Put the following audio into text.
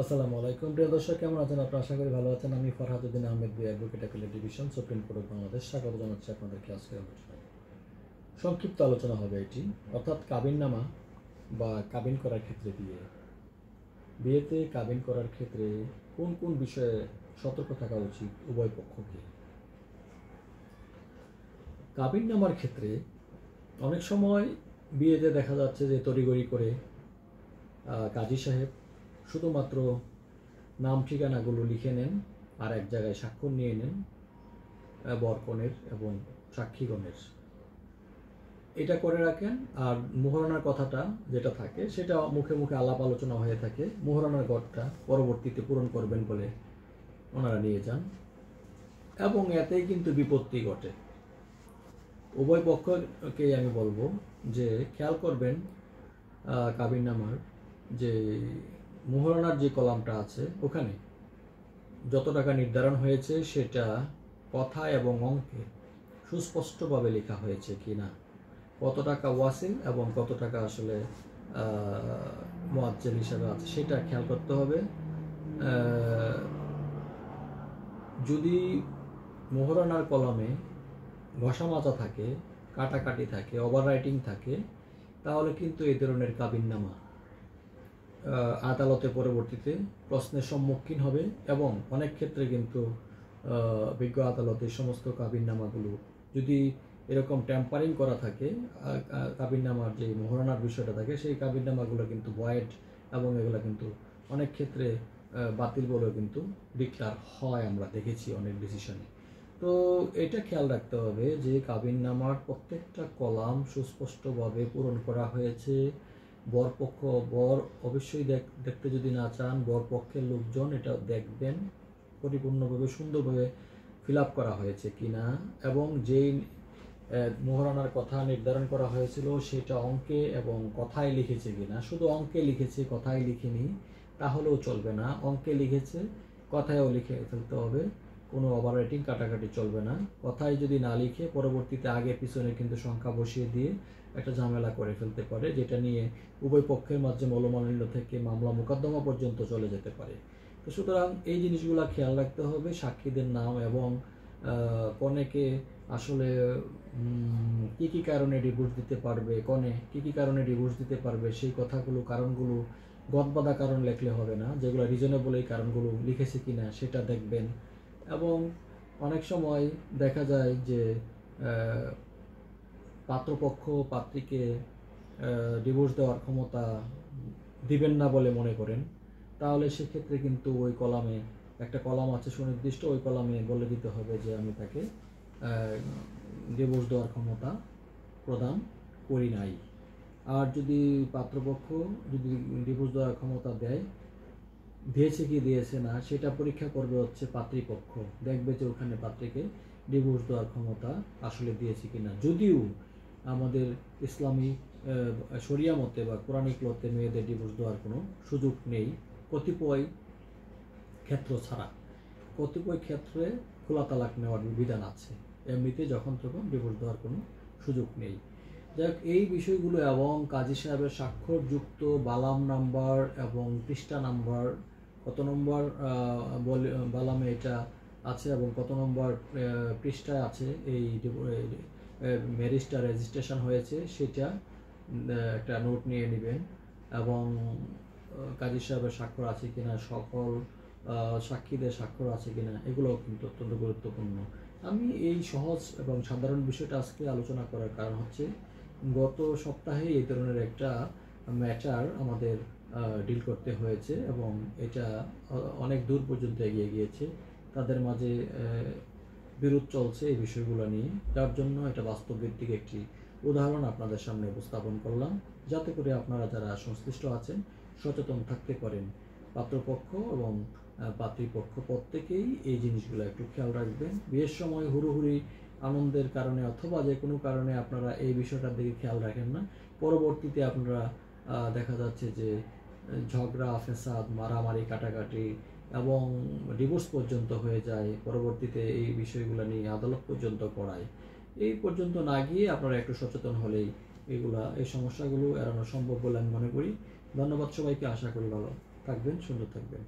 আসসালামু আলাইকুম প্রিয় দর্শক, কেমন আছেন আপনারা? আশা করি ভালো আছেন। আমি ফরহাদউদ্দিন আহমেদ, বি advocate appellate division, supreme court of Bangladesh. স্বাগত জানাচ্ছি আপনাদেরকে আজকের আলোচনায়। সংক্ষিপ্ত আলোচনা হবে এটি, অর্থাৎ কাবিননামা বা কাবিন করার ক্ষেত্রে বিয়েতে কাবিন করার ক্ষেত্রে কোন কোন বিষয়ে সতর্ক থাকা উচিত উভয় পক্ষকে। কাবিননামার ক্ষেত্রে অনেক সময় বিয়েতে দেখা যাচ্ছে যে তড়িঘড়ি করে কাজী সাহেব শুধুমাত্র নাম ঠিকানাগুলো লিখে নেন আর এক জায়গায় স্বাক্ষর নিয়ে নেন বরকনের এবং সাক্ষীগণের, এটা করে রাখেন। আর মোহরানার কথাটা যেটা থাকে সেটা মুখে মুখে আলাপ আলোচনা হয়ে থাকে। মোহরানার ঘরটা পরবর্তীতে পূরণ করবেন বলে ওনারা নিয়ে যান এবং এতেই কিন্তু বিপত্তি ঘটে। উভয় পক্ষকে আমি বলবো যে খেয়াল করবেন কাবিননামার যে মোহরানার যে কলামটা আছে ওখানে যত টাকা নির্ধারণ হয়েছে সেটা কথা এবং অঙ্কে সুস্পষ্টভাবে লেখা হয়েছে কি না, কত টাকা ওয়াসিল এবং কত টাকা আসলে মুআজ্জেল হিসাবে আছে সেটা খেয়াল করতে হবে। যদি মোহরানার কলমে ঘষা মাজা থাকে, কাটাকাটি থাকে, ওভার রাইটিং থাকে, তাহলে কিন্তু এই ধরনের কাবিননামা আদালতে পরবর্তীতে প্রশ্নের সম্মুখীন হবে এবং অনেক ক্ষেত্রে কিন্তু বিজ্ঞ আদালতে সমস্ত কাবিননামাগুলো যদি এরকম ট্যাম্পারিং করা থাকে, কাবিননামার যে মোহরানার বিষয়টা থাকে সেই কাবিননামাগুলো কিন্তু ভয়েড এবং এগুলো কিন্তু অনেক ক্ষেত্রে বাতিল বলেও কিন্তু ডিক্লার হয়, আমরা দেখেছি অনেক ডিসিশনে। তো এটা খেয়াল রাখতে হবে যে কাবিননামার প্রত্যেকটা কলাম সুস্পষ্টভাবে পূরণ করা হয়েছে। বর অবশ্যই দেখতে যদি না চান, বর পক্ষের লোকজন এটা দেখবেন পরিপূর্ণভাবে সুন্দরভাবে ফিল আপ করা হয়েছে কিনা এবং যেই মোহরানার কথা নির্ধারণ করা হয়েছিল সেটা অঙ্কে এবং কথায় লিখেছে কিনা। শুধু অঙ্কে লিখেছে, কথায় লিখেনি তাহলেও চলবে না। অঙ্কে লিখেছে, কথায়ও লিখে ফেলতে হবে, কোনো ওভার রাইটিং কাটাকাটি চলবে না। কথায় যদি না লিখে পরবর্তীতে আগে পিছনে কিন্তু সংখ্যা বসিয়ে দিয়ে একটা ঝামেলা করে ফেলতে পারে, যেটা নিয়ে উভয় পক্ষের মাঝে মনোমালিন্য থেকে মামলা মোকদ্দমা পর্যন্ত চলে যেতে পারে। তো সুতরাং এই জিনিসগুলো খেয়াল রাখতে হবে। সাক্ষীদের নাম এবং কনেকে আসলে কী কী কারণে ডিভোর্স দিতে পারবে, কনে কী কী কারণে ডিভোর্স দিতে পারবে সেই কথাগুলো, কারণগুলো গদবাঁধা কারণ লিখলে হবে না, যেগুলো রিজনেবল এই কারণগুলো লিখেছে কিনা সেটা দেখবেন। এবং অনেক সময় দেখা যায় যে পাত্রপক্ষ পাত্রীকে ডিভোর্স দেওয়ার ক্ষমতা দিবেন না বলে মনে করেন, তাহলে সেক্ষেত্রে কিন্তু ওই কলামে একটা কলাম আছে সুনির্দিষ্ট, ওই কলামে বলে দিতে হবে যে আমি তাকে ডিভোর্স দেওয়ার ক্ষমতা প্রদান করি নাই। আর যদি পাত্রপক্ষ যদি ডিভোর্স দেওয়ার ক্ষমতা দিয়েছে কি দিয়েছে না সেটা পরীক্ষা করবে হচ্ছে পাত্রীপক্ষ, দেখবে যে ওখানে পাত্রীকে ডিভোর্স দেওয়ার ক্ষমতা আসলে দিয়েছে কিনা। যদিও আমাদের ইসলামী শরিয়া মতে বা কোরআনিক মতে মেয়েদের ডিভোর্স দেওয়ার কোনো সুযোগ নেই, কতিপয় ক্ষেত্র ছাড়া। কতিপয় ক্ষেত্রে খোলা তালাক নেওয়ার বিধান আছে, এমনিতে যখন তখন ডিভোর্স দেওয়ার কোনো সুযোগ নেই। যাই হোক, এই বিষয়গুলো এবং কাজী সাহেবের স্বাক্ষরযুক্ত বালাম নাম্বার এবং পৃষ্ঠা নাম্বার, কত নম্বর বালামে এটা আছে এবং কত নম্বর পৃষ্ঠায় আছে এই ম্যারেজটা রেজিস্ট্রেশন হয়েছে সেটা একটা নোট নিয়ে নেবেন। এবং কাজী সাহেবের স্বাক্ষর আছে কিনা, সকল সাক্ষীদের স্বাক্ষর আছে কিনা, এগুলোও কিন্তু অত্যন্ত গুরুত্বপূর্ণ। আমি এই সহজ এবং সাধারণ বিষয়টা আজকে আলোচনা করার কারণ হচ্ছে গত সপ্তাহে এই ধরনের একটা ম্যাটার আমাদের ডিল করতে হয়েছে এবং এটা অনেক দূর পর্যন্ত এগিয়ে গিয়েছে। তাদের মাঝে বিরোধ চলছে এই বিষয়গুলো নিয়ে, যার জন্য এটা বাস্তবভিত্তিক একটি উদাহরণ আপনাদের সামনে উপস্থাপন করলাম, যাতে করে আপনারা যারা সংশ্লিষ্ট আছেন সচেতন থাকতে পারেন। পাত্রপক্ষ এবং পাত্রীপক্ষ প্রত্যেকেই এই জিনিসগুলো একটু খেয়াল রাখবেন। বিয়ের সময় হুড়োহুড়ি আনন্দের কারণে অথবা যে কোনো কারণে আপনারা এই বিষয়টার দিকে খেয়াল রাখেন না, পরবর্তীতে আপনারা দেখা যাচ্ছে যে ঝগড়া ফেসাদ, মারামারি, কাটাকাটি এবং ডিভোর্স পর্যন্ত হয়ে যায়। পরবর্তীতে এই বিষয়গুলো নিয়ে আদালত পর্যন্ত করায়। এই পর্যন্ত না গিয়ে আপনারা একটু সচেতন হলেই এই সমস্যাগুলো এড়ানো সম্ভব বলে আমি মনে করি। ধন্যবাদ সবাইকে, আশা করি ভালো থাকবেন, সুন্দর থাকবেন।